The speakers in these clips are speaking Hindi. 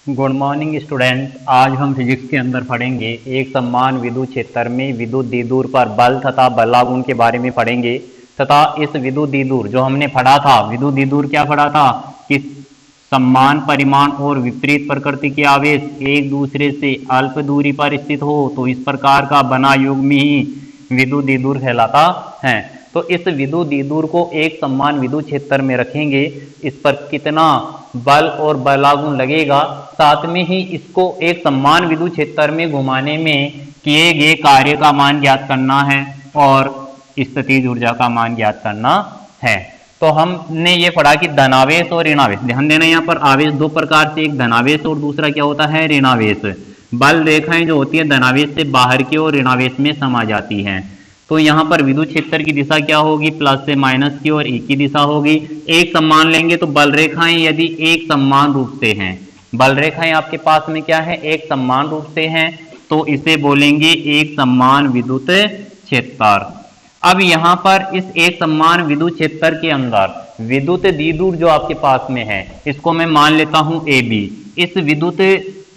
Good morning student. आज हम फिजिक्स के अंदर पढ़ेंगे एक समान विद्युत क्षेत्र में विद्युत द्विध्रुव पर बल तथा बलागुण के बारे में पढ़ेंगे तथा इस विद्युत द्विध्रुव जो हमने पढ़ा था, विद्युत द्विध्रुव क्या पढ़ा था कि समान परिमाण और विपरीत प्रकृति के आवेश एक दूसरे से अल्प दूरी पर स्थित हो तो इस प्रकार का बना युग्म ही विद्युत द्विध्रुव कहलाता है। तो इस विद्युत द्विध्रुव को एक समान विद्युत क्षेत्र में रखेंगे, इस पर कितना बल और बलागुण लगेगा, साथ में ही इसको एक समान विद्युत क्षेत्र में घुमाने में किए गए कार्य का मान ज्ञात करना है और स्थितिज ऊर्जा का मान ज्ञात करना है। तो हमने ये पढ़ा कि धनावेश और ऋणावेश, ध्यान देना यहाँ पर आवेश दो प्रकार से, एक धनावेश और दूसरा क्या होता है, ऋणावेश। बल रेखाएं जो होती है धनावेश से बाहर की और ऋणावेश में समा जाती हैं। तो यहाँ पर विद्युत क्षेत्र की दिशा क्या होगी, प्लस से माइनस की और एक की दिशा होगी। एक समान लेंगे तो बल रेखाएं यदि एक समान रूप से हैं, बल रेखाएं आपके पास में क्या है, एक समान रूप से हैं, तो इसे बोलेंगे एक समान विद्युत क्षेत्र। अब यहाँ पर इस एक समान विद्युत क्षेत्र के अंदर विद्युत द्विध्रुव जो आपके पास में है, इसको मैं मान लेता हूं ए बी। इस विद्युत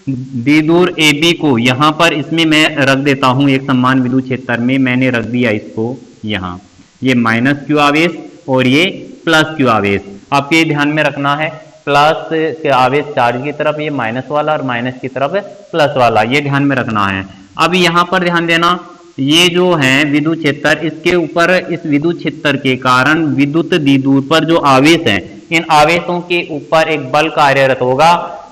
द्विध्रुव ए बी को यहाँ पर इसमें मैं रख देता हूं, एक समान विद्युत क्षेत्र में मैंने रख दिया इसको यहाँ, ये माइनस क्यू आवेश और ये प्लस क्यू आवेश। आपको ये ध्यान में रखना है, प्लस के आवेश चार्ज की तरफ ये माइनस वाला और माइनस की तरफ प्लस वाला, ये ध्यान में रखना है। अब यहाँ पर ध्यान देना, ये जो है विद्युत क्षेत्र, इसके ऊपर इस विद्युत क्षेत्र के कारण विद्युत द्विध्रुव पर जो आवेश है, इन आवेशों के ऊपर एक बल कार्यरत होगा।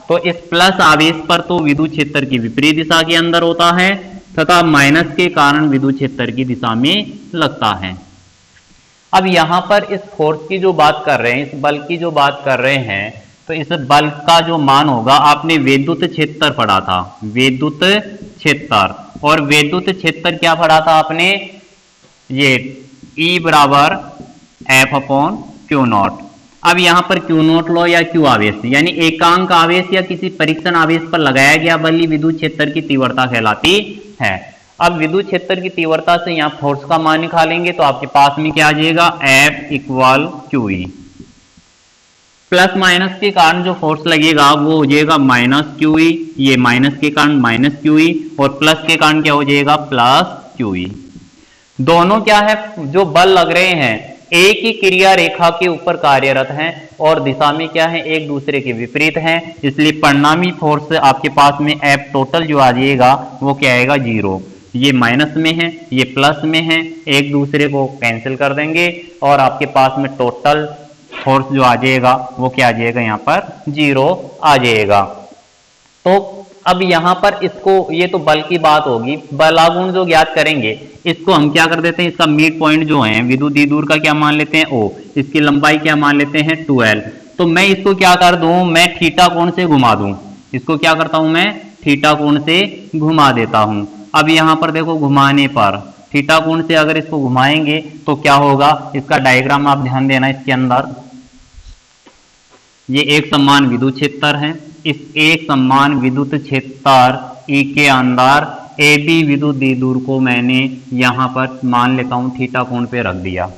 तो इस प्लस आवेश पर तो विद्युत क्षेत्र की विपरीत दिशा के अंदर होता है तथा माइनस के कारण विद्युत क्षेत्र की दिशा में लगता है। अब यहां पर इस फोर्स की जो बात कर रहे हैं, इस बल की जो बात कर रहे हैं, तो इस बल का जो मान होगा, आपने विद्युत क्षेत्र पढ़ा था, विद्युत क्षेत्र, और विद्युत क्षेत्र क्या पढ़ा था आपने, ये E बराबर एफ अपॉन क्यू नॉट। अब यहां पर क्यू नॉट लो या क्यू आवेश, यानी एकांक आवेश या किसी परीक्षण आवेश पर लगाया गया बल ही विद्युत क्षेत्र की तीव्रता कहलाती है। अब विद्युत क्षेत्र की तीव्रता से यहां फोर्स का मान निकालेंगे तो आपके पास में क्या आ जाएगा, F equal Q E. Plus minus के कारण जो फोर्स लगेगा वो हो जाएगा माइनस क्यू ई, ये माइनस के कारण माइनस क्यू ई, और प्लस के कारण क्या हो जाएगा, प्लस क्यू ई। दोनों क्या है, जो बल लग रहे हैं एक ही क्रिया रेखा के ऊपर कार्यरत हैं और दिशा में क्या है, एक दूसरे के विपरीत हैं, इसलिए परिणामी फोर्स आपके पास में एफ टोटल जो आ जाएगा वो क्या आएगा, जीरो। ये माइनस में है, ये प्लस में है, एक दूसरे को कैंसिल कर देंगे और आपके पास में टोटल फोर्स जो आ जाएगा वो क्या आ जाएगा, यहाँ पर जीरो आ जाएगा। तो अब यहाँ पर इसको, ये तो बल की बात होगी, बलागुण जो ज्ञात करेंगे इसको हम क्या कर देते हैं, इसका मिड पॉइंट जो है विद्युत द्विध्रुव का क्या मान लेते हैं, ओ, इसकी लंबाई क्या मान लेते हैं, 2l। तो मैं इसको क्या कर दूं, मैं थीटा कोण से घुमा दूं, इसको क्या करता हूं मैं, थीटा कोण से घुमा देता हूं। अब यहाँ पर देखो, घुमाने पर थीटा कोण से अगर इसको घुमाएंगे तो क्या होगा, इसका डायग्राम आप ध्यान देना, इसके अंदर ये एक समान विद्युत क्षेत्र है, इस एक समान विद्युत क्षेत्र ई के अंदर ए बी विद्युत द्विध्रुव को मैंने यहां पर मान लेता हूं थीटा कोण पे रख दिया।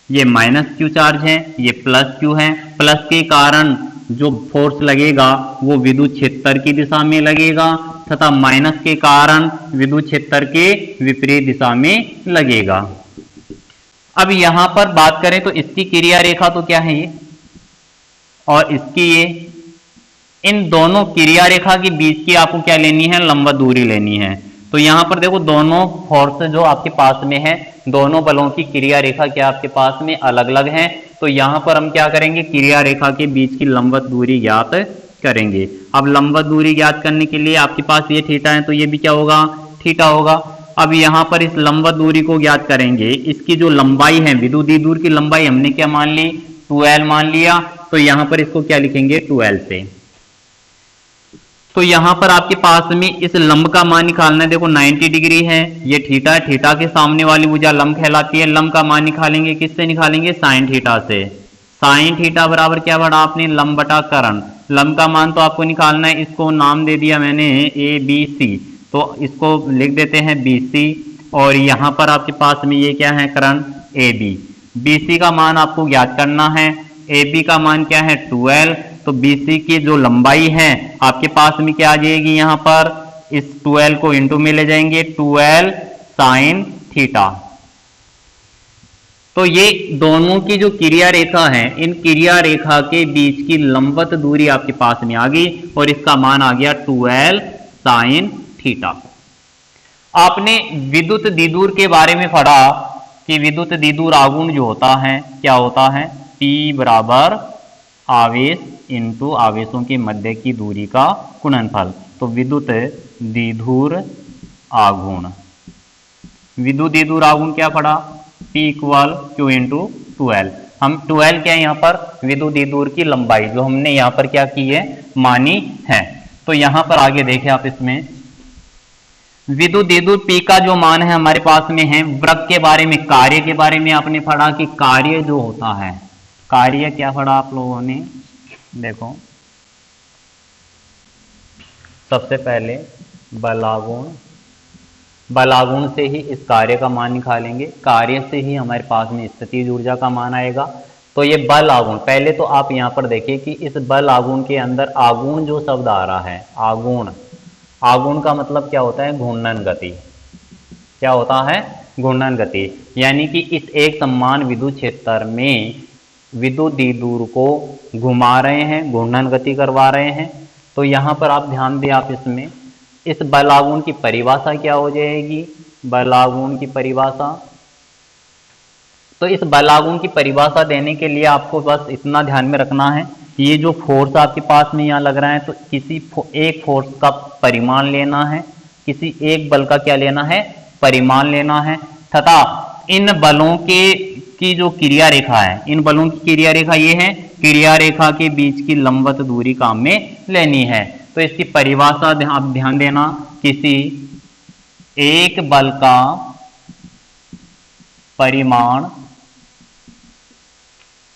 ये माइनस क्यू चार्ज है, ये प्लस क्यू है, प्लस के कारण जो फोर्स लगेगा वो विद्युत क्षेत्र की दिशा में लगेगा तथा माइनस के कारण विद्युत क्षेत्र के विपरीत दिशा में लगेगा। अब यहां पर बात करें तो इसकी क्रिया रेखा तो क्या है ये, और इसकी ये, इन दोनों क्रिया रेखा के बीच की आपको क्या लेनी है, लंबवत दूरी लेनी है। तो यहां पर देखो, दोनों फोर्स जो आपके पास में है, दोनों बलों की क्रिया रेखा क्या आपके पास में अलग अलग है। तो यहां पर हम क्या करेंगे, क्रिया रेखा के बीच की लंबवत दूरी ज्ञात करेंगे। अब लंबवत दूरी ज्ञात करने के लिए आपके पास ये थीटा है तो ये भी क्या होगा, थीटा होगा। अब यहां पर इस लंबवत दूरी को ज्ञात करेंगे, इसकी जो लंबाई है, विद्युत द्विध्रुव की लंबाई हमने क्या मान ली, 2l मान लिया, तो यहां पर इसको क्या लिखेंगे, 2l से। तो यहां पर आपके पास में इस लंब का मान निकालना है, देखो 90 डिग्री है, ये थीटा है, थीटा के सामने वाली भुजा लंब कहलाती है। लंब का मान निकालेंगे किससे निकालेंगे, साइन थीटा से। साइन थीटा बराबर क्या पढ़ा आपने, लंब बटा कर्ण। लंब का मान तो आपको निकालना है, इसको नाम दे दिया मैंने ए बी सी, तो इसको लिख देते हैं BC, और यहां पर आपके पास में ये क्या है, कर्ण AB। BC का मान आपको ज्ञात करना है, AB का मान क्या है 12, तो BC की जो लंबाई है आपके पास में क्या आ जाएगी, यहां पर इस 12 को इंटू में ले जाएंगे, 12 साइन थीटा। तो ये दोनों की जो क्रिया रेखा है, इन क्रिया रेखा के बीच की लंबवत दूरी आपके पास में आ गई और इसका मान आ गया 12 साइन थीटा। आपने विद्युत द्विध्रुव के बारे में पढ़ा कि विद्युत द्विध्रुव आघूर्ण जो होता है क्या होता है, P बराबर आवेश इंटू आवेशों के मध्य की दूरी का गुणनफल। तो विद्युत द्विध्रुव आघूर्ण, विद्युत द्विध्रुव आघूर्ण क्या पढ़ा, P इक्वल Q इंटू 12। हम 12 क्या है यहाँ पर विद्युत द्विध्रुव की लंबाई जो हमने यहाँ पर क्या की है, मानी है। तो यहाँ पर आगे देखें आप, इसमें विद्युत द्विध्रुव P का जो मान है हमारे पास में है। वृत्त के बारे में, कार्य के बारे में आपने पढ़ा कि कार्य जो होता है, कार्य क्या पढ़ा आप लोगों ने, देखो सबसे पहले बलागुण, बलागुण से ही इस कार्य का मान निकालेंगे, कार्य से ही हमारे पास में स्थितिज ऊर्जा का मान आएगा। तो ये बल आघूर्ण, पहले तो आप यहाँ पर देखिए कि इस बल आघूर्ण के अंदर आघूर्ण जो शब्द आ रहा है, आघूर्ण, आघूर्ण का मतलब क्या होता है, घूर्णन गति। क्या होता है, घूर्णन गति। यानी कि इस एक समान विद्युत क्षेत्र में विद्युत द्विध्रुव को घुमा रहे हैं, घूर्णन गति करवा रहे हैं। तो यहाँ पर आप ध्यान दें, आप इसमें इस बल आघूर्ण की परिभाषा क्या हो जाएगी, बल आघूर्ण की परिभाषा। तो इस बल आघूर्ण की परिभाषा देने के लिए आपको बस इतना ध्यान में रखना है, ये जो फोर्स आपके पास में यहाँ लग रहा है, तो किसी एक फोर्स का परिमाण लेना है, किसी एक बल का क्या लेना है, परिमाण लेना है, तथा इन बलों की जो क्रिया रेखा है, इन बलों की क्रिया रेखा ये है, क्रिया रेखा के बीच की लंबवत दूरी काम में लेनी है। तो इसकी परिभाषा आप ध्यान देना, किसी एक बल का परिमाण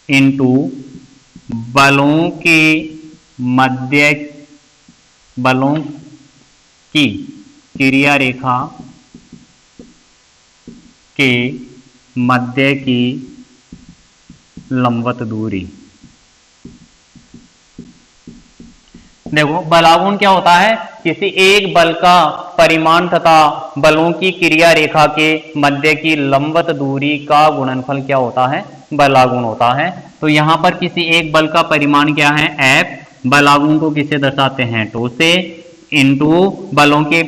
इंटू बलों के मध्य, बलों की क्रिया रेखा के मध्य की लंबवत दूरी। देखो बल आघूर्ण क्या होता है, किसी एक बल का परिमाण तथा बलों की क्रिया रेखा के मध्य की लंबवत दूरी का गुणनफल क्या होता है, बल आघूर्ण होता है। तो यहां पर किसी एक बल का परिमाण क्या है, F, बल आघूर्ण को किससे दर्शाते हैं, टो से, इंटू बलों के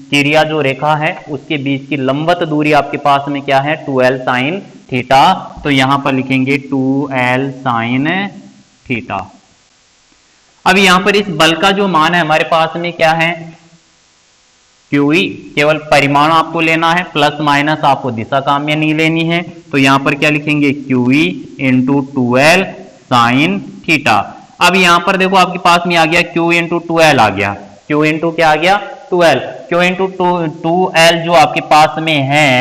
क्रिया जो रेखा है उसके बीच की लंबवत दूरी आपके पास में क्या है, 2L साइन थीटा। तो यहां पर लिखेंगे 2L साइन थीटा। अब यहां पर इस बल का जो मान है हमारे पास में क्या है, QE, केवल परिमाण आपको लेना है, प्लस माइनस आपको दिशा काम में नहीं लेनी है। तो यहां पर क्या लिखेंगे, QE into 2L sine theta. अब यहां पर देखो आपके पास में आ गया Q इंटू 2L आ गया, Q इंटू क्या आ गया, 2L, Q इंटू 2L जो आपके पास में है,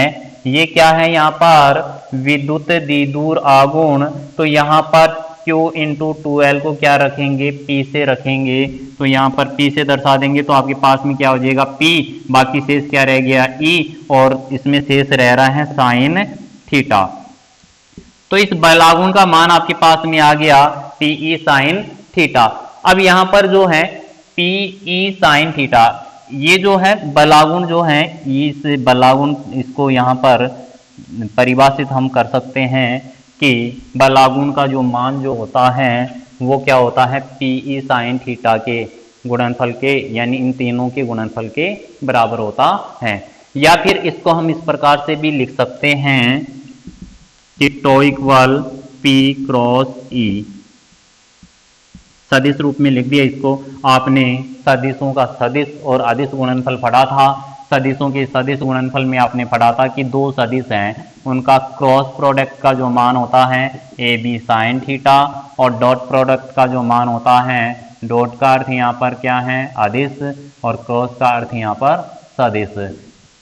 ये क्या है यहाँ पर विद्युत द्विध्रुव आघूर्ण। तो यहाँ पर Q इंटू 2L को क्या रखेंगे, P से रखेंगे। तो यहाँ पर P से दर्शा देंगे तो आपके पास में क्या हो जाएगा, P, बाकी शेष क्या रह गया, E, और इसमें शेष रह रहा है साइन थीटा। तो इस बल आघूर्ण का मान आपके पास में आ गया PE साइन थीटा। अब यहाँ पर जो है PE साइन थीटा, ये जो है बल आघूर्ण जो है, इस बल आघूर्ण, इसको यहाँ पर परिभाषित हम कर सकते हैं कि बल आघूर्ण का जो मान जो होता है वो क्या होता है, PE साइन थीटा के गुणनफल के, यानी इन तीनों के गुणनफल के बराबर होता है। या फिर इसको हम इस प्रकार से भी लिख सकते हैं कि tau equal P cross E, सदिश रूप में लिख दिया इसको। आपने सदिशों का सदिश और अदिश गुणनफल पढ़ा था। सदिशों के सदिश गुणनफल में आपने पढ़ा था कि दो सदिश हैं, उनका क्रॉस प्रोडक्ट का जो मान होता है AB साइन थीटा, और डॉट प्रोडक्ट का जो मान होता है, डॉट का अर्थ यहाँ पर क्या है, अदिश, और क्रॉस का अर्थ यहाँ पर सदिश।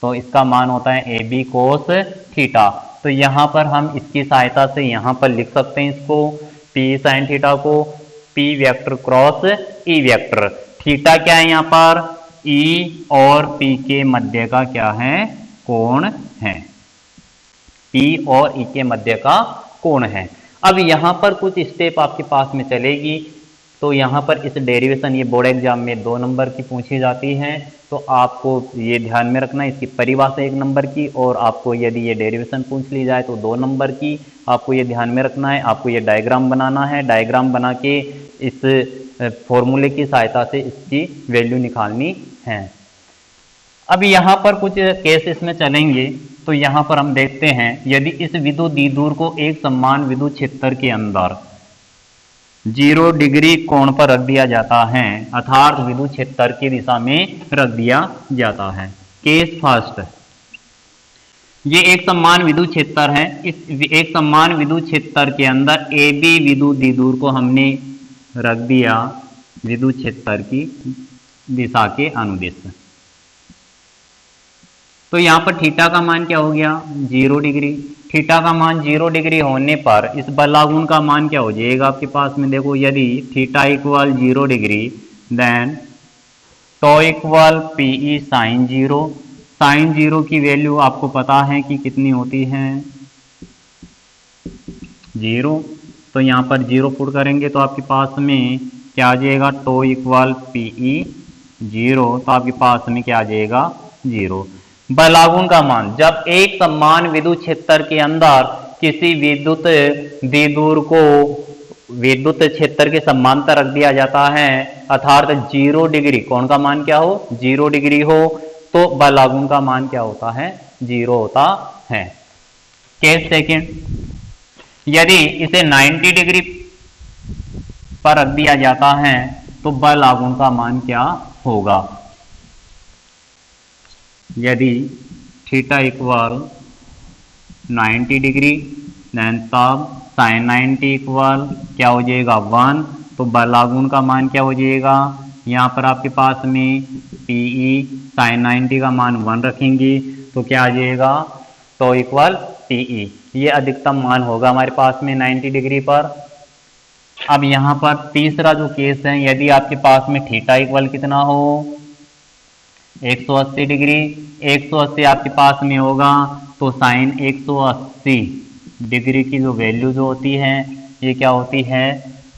तो इसका मान होता है AB कोस थीटा। तो यहाँ पर हम इसकी सहायता से यहाँ पर लिख सकते हैं इसको, P साइन थीटा को P vector cross E vector. Theta क्या है यहाँ पर, E और P के मध्य का क्या है, कोण है, P और E के मध्य का कोण है। अब यहाँ पर कुछ स्टेप आपके पास में चलेगी। तो यहाँ पर इस डेरिवेशन ये बोर्ड एग्जाम में 2 नंबर की पूछी जाती है, तो आपको ये ध्यान में रखना है, इसकी परिभाषा 1 नंबर की, और आपको यदि ये डेरिवेशन पूछ ली जाए तो 2 नंबर की। आपको ये ध्यान में रखना है, आपको ये डायग्राम बनाना है, डायग्राम बना के इस फॉर्मूले की सहायता से इसकी वैल्यू निकालनी है। अब यहाँ पर कुछ केस इसमें चलेंगे, तो यहाँ पर हम देखते हैं, यदि इस विद्युत द्विध्रुव को एक समान विद्युत क्षेत्र के अंदर 0 डिग्री कोण पर रख दिया जाता है, अर्थात विद्युत क्षेत्र की दिशा में रख दिया जाता है। केस फर्स्ट, ये एक समान विद्युत क्षेत्र है। इस एक समान विद्युत क्षेत्र के अंदर ए बी विद्युत द्विध्रुव को हमने रख दिया विद्युत क्षेत्र की दिशा के अनुदिश। तो यहाँ पर थीटा का मान क्या हो गया, 0 डिग्री। थीटा का मान 0 डिग्री होने पर इस बल लागुन का मान क्या हो जाएगा आपके पास में, देखो यदि theta equal 0 degree then tau equal p E sine 0। Sine 0 की वैल्यू आपको पता है कि कितनी होती है, 0। तो यहाँ पर 0 पुट करेंगे तो आपके पास में क्या आ जाएगा, टो इक्वल पीई 0, तो आपके पास में क्या आ जाएगा, 0। बल लागुन का मान, जब एक समान विद्युत क्षेत्र के अंदर किसी विद्युत द्विध्रुव को विद्युत क्षेत्र के समांतर रख दिया जाता है, अर्थात 0 डिग्री कोण का मान क्या हो, 0 डिग्री हो, तो बल लागुन का मान क्या होता है, 0 होता है। केस सेकंड, यदि इसे 90 डिग्री पर रख दिया जाता है तो बल लागुन का मान क्या होगा। यदि थीटा इक्वल 90 डिग्री देन तब साइन 90 इक्वल क्या हो जाएगा, 1, तो बल लागुन का मान क्या हो जाएगा, यहाँ पर आपके पास में पीई साइन 90 का मान 1 रखेंगे तो क्या आ जाएगा, तो इक्वल पीई, ये अधिकतम मान होगा हमारे पास में 90 डिग्री पर। अब यहाँ पर तीसरा जो केस है, यदि आपके पास में थीटा इक्वल कितना हो, 180 डिग्री, 180 आपके पास में होगा तो साइन 180 डिग्री की जो वैल्यू जो होती है ये क्या होती है,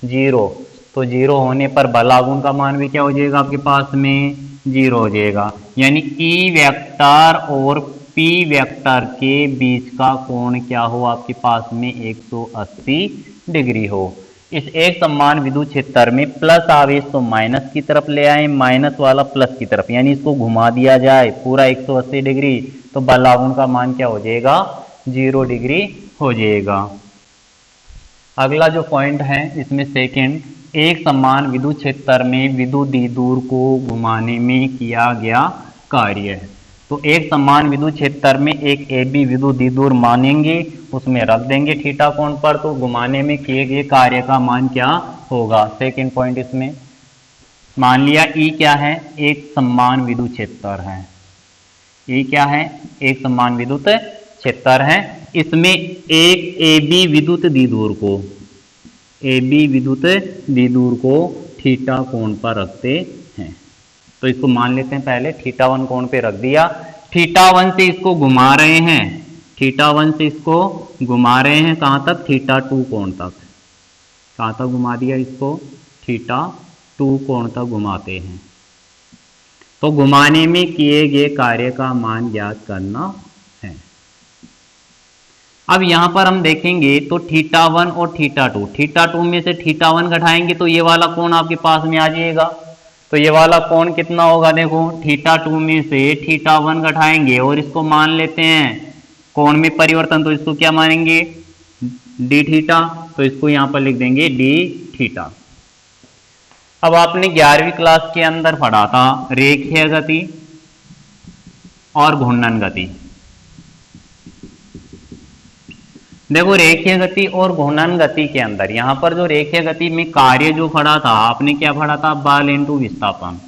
0। तो 0 होने पर बल लागुन का मान भी क्या हो जाएगा आपके पास में, 0 हो जाएगा। यानी ई वेक्टर और पी वेक्टर के बीच का कोण क्या हो आपके पास में, 180 डिग्री हो। इस एक समान विद्युत क्षेत्र में प्लस आवेश तो माइनस की तरफ ले आए, माइनस वाला प्लस की तरफ, यानी इसको घुमा दिया जाए पूरा 180 डिग्री, तो बल लागुन का मान क्या हो जाएगा, 0 डिग्री हो जाएगा। अगला जो पॉइंट है इसमें सेकंड, एक समान विद्युत क्षेत्र में विद्युत द्विध्रुव को घुमाने में किया गया कार्य है। तो एक समान विद्युत क्षेत्र में एक ए बी विद्युत द्विध्रुव मानेंगे, उसमें रख देंगे थीटा कोण पर, तो घुमाने में किए गए कार्य का मान क्या होगा। सेकंड पॉइंट इसमें मान लिया ई क्या है, एक समान विद्युत क्षेत्र है, ई क्या है, एक समान विद्युत क्षेत्र है। इसमें एक ए बी विद्युत द्विध्रुव को, ए बी विद्युत द्विध्रुव को थीटा कोण पर रखते हैं। तो इसको मान लेते हैं, पहले थीटा 1 कोण पे रख दिया, थीटा 1 से इसको घुमा रहे हैं, थीटा 1 से इसको घुमा रहे हैं कहाँ तक, थीटा 2 कोण तक। कहाँ तक घुमा दिया इसको, थीटा 2 कोण तक घुमाते हैं। तो घुमाने में किए गए कार्य का मान ज्ञात करना है। अब यहां पर हम देखेंगे तो थीटा 1 और थीटा 2, थीटा 2 में से थीटा 1 घटाएंगे तो ये वाला कोण आपके पास में आ जाएगा। तो ये वाला कोण कितना होगा, देखो थीटा 2 में से थीटा 1 घटाएंगे और इसको मान लेते हैं कोण में परिवर्तन, तो इसको क्या मानेंगे, डी थीटा, तो इसको यहां पर लिख देंगे डी थीटा। अब आपने 11वीं क्लास के अंदर पढ़ा था रेखीय गति और घूर्णन गति। देखो रेखीय गति और घूर्णन गति के अंदर यहां पर जो रेखीय गति में कार्य जो पढ़ा था आपने, क्या पढ़ा था, बल इंटू विस्थापन।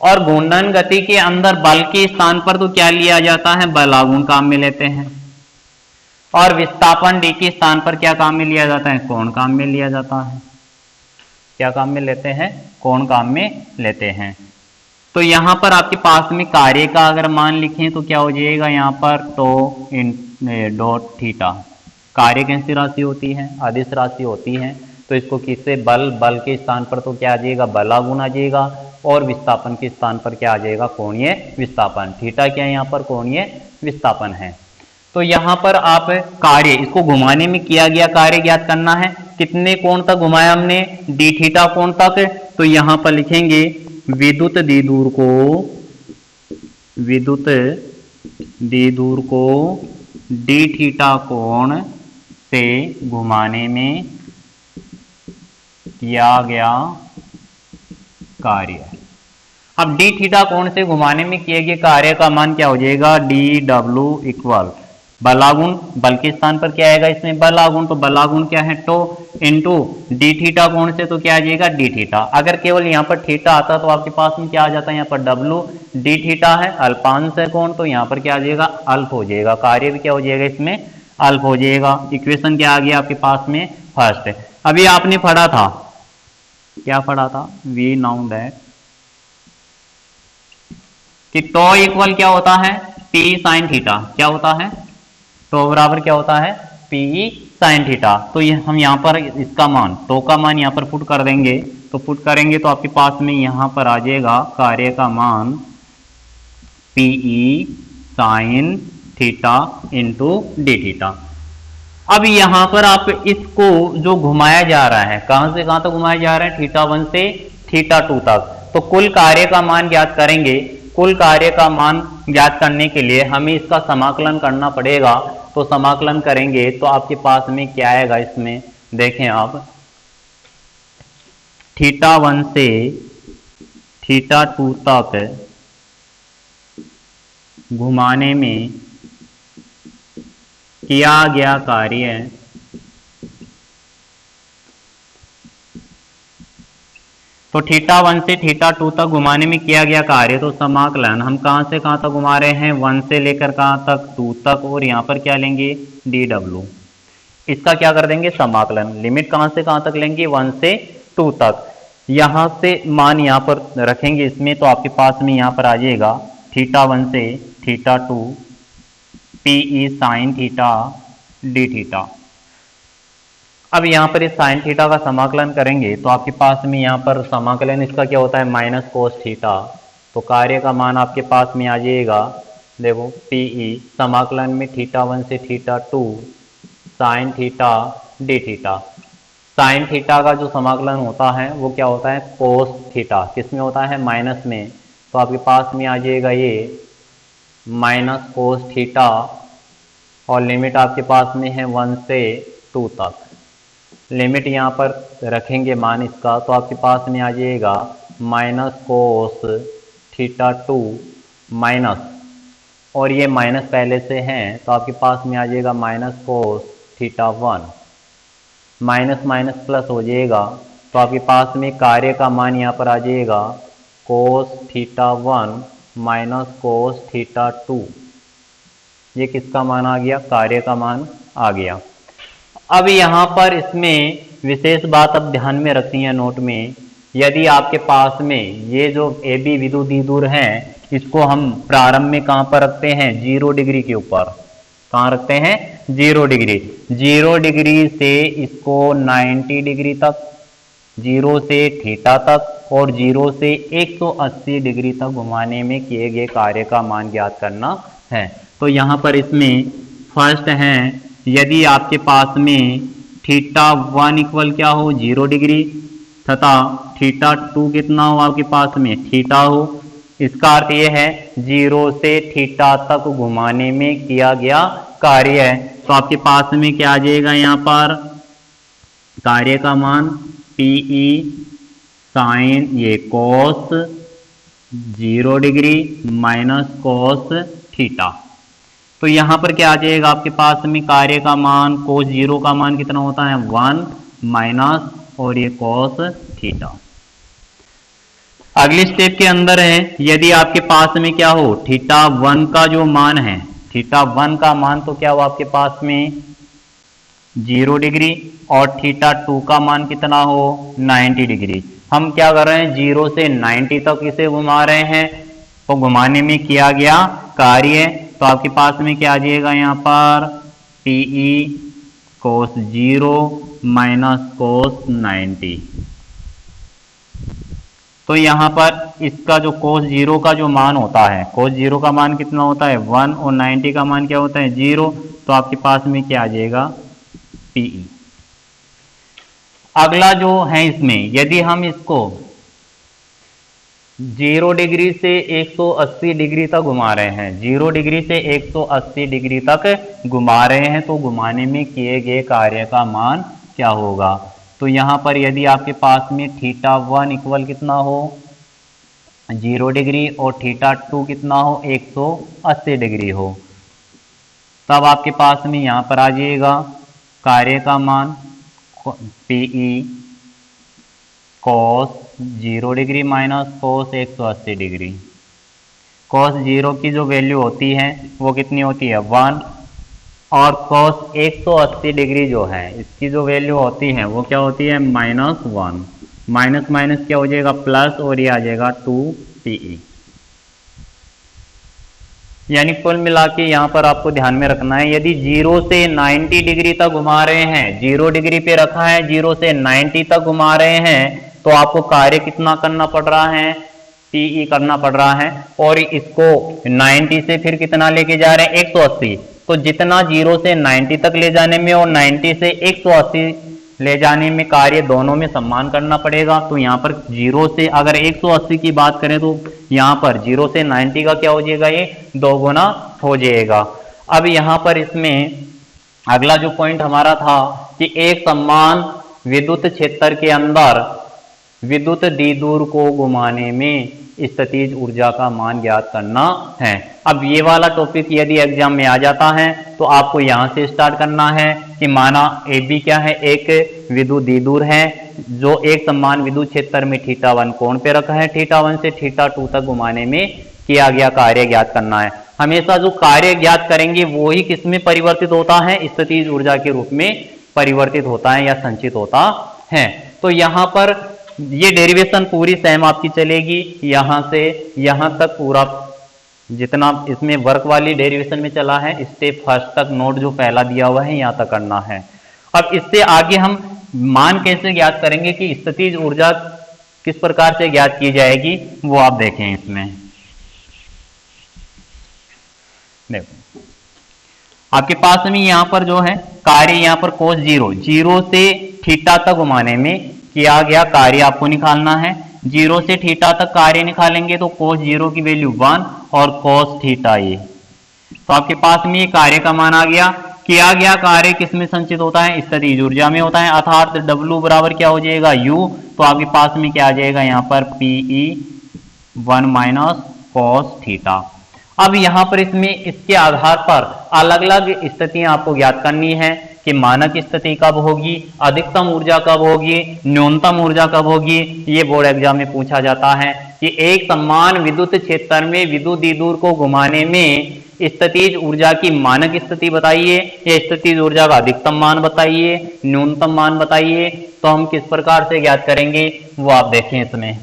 और घूर्णन गति के अंदर बल के स्थान पर तो क्या लिया जाता है, बल लागुन काम में लेते हैं, और विस्थापन डी के स्थान पर क्या काम में लिया जाता है, कोण काम में लिया जाता है। क्या काम में लेते हैं, कोण काम में लेते हैं। तो यहां पर आपके पास में कार्य का अगर मान लिखें तो क्या हो जाएगा, यहां पर तो डॉट थीटा, कार्य कैसी राशि होती है, अदिश राशि होती है, तो इसको किससे बल के स्थान पर तो क्या आ जाएगा, बलागुण आ जाएगा, और विस्थापन के स्थान पर क्या आ जाएगा, कोणीय विस्थापन। थीटा क्या है यहाँ पर, कोणीय विस्थापन है। तो यहाँ पर आप कार्य, इसको घुमाने में किया गया कार्य ज्ञात करना है। कितने कोण तक घुमाया हमने, डी थीटा कोण तक। तो यहाँ पर लिखेंगे विद्युत द्विध्रुव को डी थीटा कोण से घुमाने में किया गया कार्य। अब डी थीटा कोण से घुमाने में किए गए कार्य का मान क्या हो जाएगा, डी डब्ल्यू इक्वल बलागुण, बल के स्थान पर क्या आएगा इसमें, बलागुण। तो बलागुण क्या है, टो इंटू डी थीटा कोण से तो क्या आ जाएगा, डी थीटा। अगर केवल यहाँ पर थीटा आता तो आपके पास में क्या आ जाता है, यहाँ पर डब्ल्यू डी थीटा है, अल्पांश है कोण, तो यहाँ पर क्या आ जाएगा, अल्फ हो जाएगा। कार्य भी क्या हो जाएगा इसमें, अल्फ हो जाएगा। इक्वेशन क्या आ गया आपके पास में, फर्स्ट। अभी आपने पढ़ा था, क्या पढ़ा था, वी नाउ दैट कि टो इक्वल क्या होता है, पी साइन थीटा। क्या होता है, टो बराबर क्या होता है, पी साइन थीटा। तो ये हम यहाँ पर इसका मान, टो का मान यहाँ पर पुट कर देंगे। तो पुट करेंगे तो आपके पास में यहाँ पर आ जाएगा कार्य का मान p E sine theta into d theta. अब यहाँ पर आप इसको जो घुमाया जा रहा है, कहां से कहां तक घुमाया जा रहा है, थीटा 1 से थीटा 2 तक। तो कुल कार्य का मान ज्ञात करेंगे। कुल कार्य का मान ज्ञात करने के लिए हमें इसका समाकलन करना पड़ेगा। तो समाकलन करेंगे तो आपके पास में क्या आएगा, इसमें देखें आप, थीटा 1 से थीटा 2 तक घुमाने में किया गया कार्य तो थीटा 1 से थीटा 2 तक घुमाने में किया गया कार्य। तो समाकलन हम कहां से कहां तक घुमा रहे हैं, 1 से लेकर कहां तक, 2 तक, और यहां पर क्या लेंगे, डी डब्ल्यू। इसका क्या कर देंगे, समाकलन। लिमिट कहां से कहां तक लेंगे, 1 से 2 तक। यहां से मान यहां पर रखेंगे इसमें, तो आपके पास में यहां पर आ जाएगा थीटा 1 से theta 2 p E sine theta d theta. अब यहाँ पर इस साइन थीटा का समाकलन करेंगे तो आपके पास में यहाँ पर समाकलन इसका क्या होता है, माइनस कोस थीटा। तो कार्य का मान आपके पास में आ जाएगा, देखो पीई समाकलन में थीटा 1 से theta 2 sign theta d theta. Sine theta का जो समाकलन होता है वो क्या होता है, कोस थीटा। किस में होता है, माइनस में। तो आपके पास में आ जाएगा ये माइनस कोस थीटा, और लिमिट आपके पास में है 1 से 2 तक। लिमिट यहाँ पर रखेंगे मान इसका, तो आपके पास में आ जाएगा माइनस कोस थीटा 2 माइनस, और ये माइनस पहले से है तो आपके पास में आ जाएगा minus cos theta 1। Minus minus plus हो जाएगा, तो आपके पास में कार्य का मान यहाँ पर आ जाएगा cos theta 1 minus cos theta 2। ये किसका मान आ गया, कार्य का मान आ गया। अब यहाँ पर इसमें विशेष बात अब ध्यान में रखनी है नोट में, यदि आपके पास में ये जो ए बी विद्युत द्विध्रुव हैं, इसको हम प्रारंभ में कहाँ पर रखते हैं, 0 डिग्री के ऊपर। कहाँ रखते हैं, 0 डिग्री। 0 डिग्री से इसको 90 डिग्री तक, 0 से थीटा तक, और 0 से 180 डिग्री तक घुमाने में किए गए कार्य का मान ज्ञात करना है। तो यहाँ पर इसमें फर्स्ट है, यदि आपके पास में थीटा 1 इक्वल क्या हो, 0 डिग्री, तथा थीटा 2 कितना हो आपके पास में, थीटा हो। इसका अर्थ यह है 0 से थीटा तक घुमाने में किया गया कार्य है। तो आपके पास में क्या आ जाएगा, यहाँ पर कार्य का मान पीई साइन ये कोस 0 डिग्री माइनस कोस थीटा। तो यहाँ पर क्या आ जाएगा आपके पास में कार्य का मान, कोस 0 का मान कितना होता है, 1 माइनस, और ये कोस थीटा। अगली स्टेप के अंदर है, यदि आपके पास में क्या हो, थीटा 1 का जो मान है, थीटा 1 का मान तो क्या हो आपके पास में 0 डिग्री, और थीटा 2 का मान कितना हो 90 डिग्री। हम क्या कर रहे हैं, 0 से 90 तक इसे घुमा रहे हैं। तो घुमाने में किया गया कार्य, तो आपके पास में क्या आ जाएगा, यहाँ पर पीई cos 0 माइनस cos 90। तो यहाँ पर इसका जो cos 0 का जो मान होता है, cos 0 का मान कितना होता है 1 और 90 का मान क्या होता है 0। तो आपके पास में क्या आ जाएगा PE। अगला जो है इसमें यदि हम इसको 0 डिग्री से 180 डिग्री तक घुमा रहे हैं, 0 डिग्री से 180 डिग्री तक घुमा रहे हैं, तो घुमाने में किए गए कार्य का मान क्या होगा। तो यहाँ पर यदि आपके पास में θ1 इक्वल कितना हो 0 डिग्री और θ2 कितना हो 180 डिग्री हो, तब आपके पास में यहाँ पर आ जाएगा कार्य का मान PE cos 0 degree minus cos 180 degree. cos 0 की जो वैल्यू होती है वो कितनी होती है 1, और cos 180 डिग्री जो है इसकी जो वैल्यू होती है वो क्या होती है -1। माइनस माइनस क्या हो जाएगा प्लस, और ये आ जाएगा 2PE। यानी कुल मिला के यहाँ पर आपको ध्यान में रखना है, यदि 0 से 90 डिग्री तक घुमा रहे हैं, 0 डिग्री पे रखा है, 0 से 90 तक घुमा रहे हैं, तो आपको कार्य कितना करना पड़ रहा है PE करना पड़ रहा है। और इसको 90 से फिर कितना लेके जा रहे हैं 180। तो जितना 0 से 90 तक ले जाने में और 90 से 180 ले जाने में कार्य दोनों में सम्मान करना पड़ेगा। तो यहाँ पर 0 से अगर 180 की बात करें तो यहाँ पर 0 से 90 का क्या हो जाएगा ये 2 गुना हो जाएगा। अब यहाँ पर इसमें अगला जो पॉइंट हमारा था कि एक समान विद्युत क्षेत्र के अंदर विद्युत द्विध्रुव को घुमाने में स्थितिज ऊर्जा का मान ज्ञात करना है। अब ये वाला टॉपिक यदि एग्जाम में आ जाता है तो आपको यहाँ से स्टार्ट करना है कि माना AB क्या है, एक विद्युत द्विध्रुव है जो एक समान विद्युत क्षेत्र में θ1 कोण पे रखा है, θ1 से θ2 तक घुमाने में किया गया कार्य ज्ञात करना है। हमेशा जो कार्य ज्ञात करेंगे वो ही किस में परिवर्तित होता है, स्थितिज ऊर्जा के रूप में परिवर्तित होता है या संचित होता है। तो यहाँ पर ये डेरिवेशन पूरी सेम आपकी चलेगी, यहाँ से यहाँ तक पूरा जितना इसमें वर्क वाली डेरिवेशन में चला है स्टेप फर्स्ट तक नोट जो पहला दिया हुआ है यहाँ तक करना है। अब इससे आगे हम मान कैसे ज्ञात करेंगे कि स्थितिज ऊर्जा किस प्रकार से ज्ञात की जाएगी वो आप देखें। इसमें देखो आपके पास में यहाँ पर जो है कार्य यहाँ पर cos 0 से थीटा तक घुमाने में किया गया कार्य आपको निकालना है। 0 से थीटा तक कार्य निकालेंगे तो cos 0 की वैल्यू 1 और cos थीटा ये, तो आपके पास में ये कार्य का मान आ गया। किया गया कार्य किस में संचित होता है, स्थितिज ऊर्जा में होता है, अर्थात W बराबर क्या हो जाएगा U। तो आपके पास में क्या आ जाएगा यहाँ पर PE 1 माइनस cos थीटा। अब यहाँ पर इसमें इसके आधार पर अलग अलग स्थितियां आपको ज्ञात करनी है कि मानक स्थिति कब होगी, अधिकतम ऊर्जा कब होगी, न्यूनतम ऊर्जा कब होगी। ये बोर्ड एग्जाम में पूछा जाता है कि एक समान विद्युत क्षेत्र में विद्युत द्विध्रुव को घुमाने में स्थितिज ऊर्जा की मानक स्थिति बताइए या स्थितिज ऊर्जा का अधिकतम मान बताइए, न्यूनतम मान बताइए। तो हम किस प्रकार से ज्ञात करेंगे वो आप देखें इसमें।